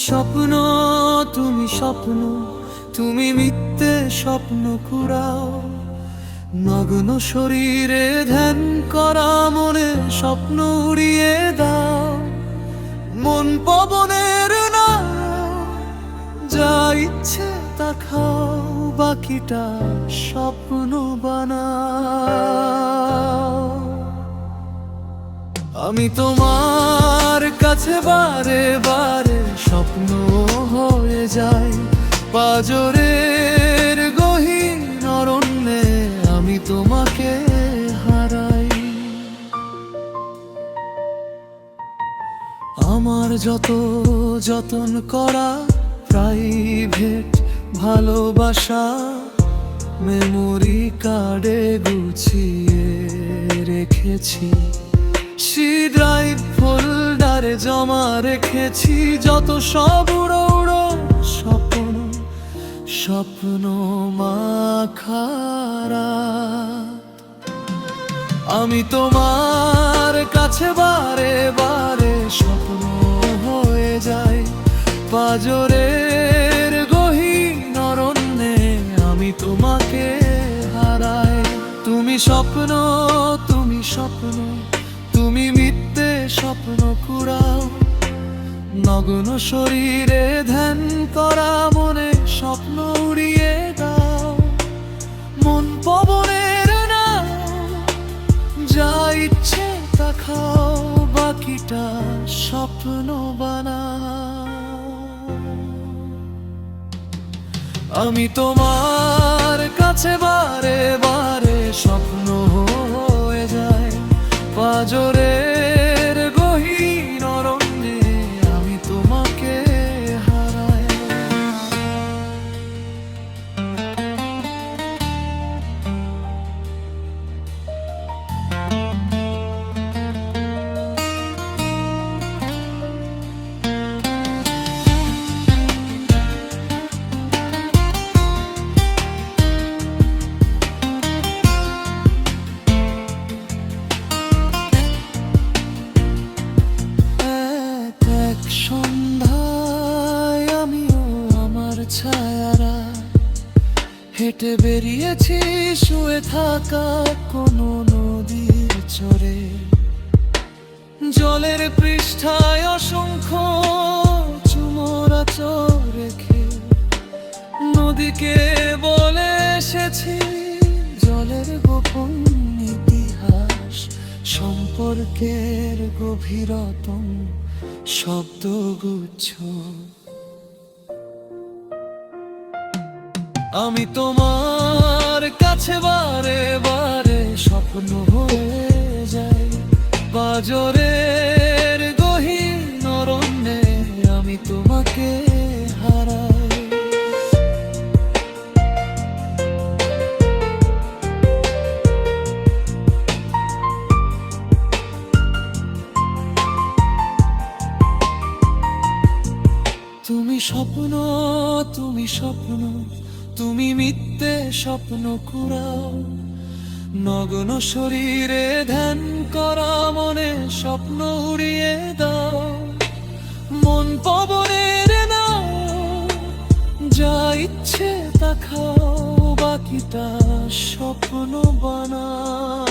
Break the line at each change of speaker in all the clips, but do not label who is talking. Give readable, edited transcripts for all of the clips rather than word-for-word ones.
স্বপ্ন, তুমি স্বপ্ন, তুমি মিথ্যে স্বপ্ন কুড়াও। নগ্ন শরীরে ধ্যান করা মনে স্বপ্ন উড়িয়ে দাও। মন পবনের না, যা ইচ্ছে তা খাও, বাকিটা স্বপ্ন বানাও। আমি তোমার কাছে বারে বারে স্বপ্ন হয়ে যাই। পাজরের গহীন অরণ্যে আমি তোমাকে হারাই। আমার যত যতন করা প্রাইভেট ভালোবাসা মেমোরি কার্ডে গুছিয়ে রেখেছি। সি ড্রাইভ ফোল্ডারে জমা রেখেছি যত সব উড়ো উড়ো স্বপ্ন, স্বপ্ন মাখারা। আমি তোমার কাছে বারে বারে স্বপ্ন হয়ে যাই। পাজরের গহীন অরণ্যে আমি তোমাকে হারাই। তুমি স্বপ্ন, তুমি স্বপ্ন, তুমি মিথ্যে স্বপ্ন কুড়াও। নগ্ন শরীরে ধ্যান করা মনে স্বপ্ন উড়িয়ে দাও। মন পবনের না, যা ইচ্ছে তা খাও, বাকিটা স্বপ্ন বানাও। আমি তোমার কাছে বারে বারে স্বপ্ন হয়ে যাই। পাজরের গহীন অরণ্যে আমি তোমাকে হারাই। সন্ধ্যায় আমিও আমার ছায়ারা হেঁটে বেরিয়েছি শুয়ে থাকা কোনো নদীর চরে। জলের পৃষ্ঠায় অসংখ্য চুমরা চোখ রেখে নদীকে বলে এসেছি জলের গোপন ইতিহাস, সম্পর্কের গভীরতম শব্দগুচ্ছ। আমি তোমার কাছে বারে বারে স্বপ্ন হয়ে যাই। পাজরের গহীন অরণ্যে আমি তোমাকে হারাই। তুমি স্বপ্ন, তুমি স্বপ্ন, তুমি মিথ্যে স্বপ্ন কুড়াও। নগ্ন শরীরে ধ্যান করা মনে স্বপ্ন উড়িয়ে দাও। মন পবনের না, যা ইচ্ছে তা খাও, বাকিটা স্বপ্ন বানাও।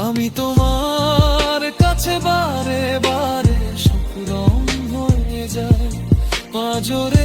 আমি তোমার কাছে বারে বারে স্বপ্ন হয়ে যাই। পাজরে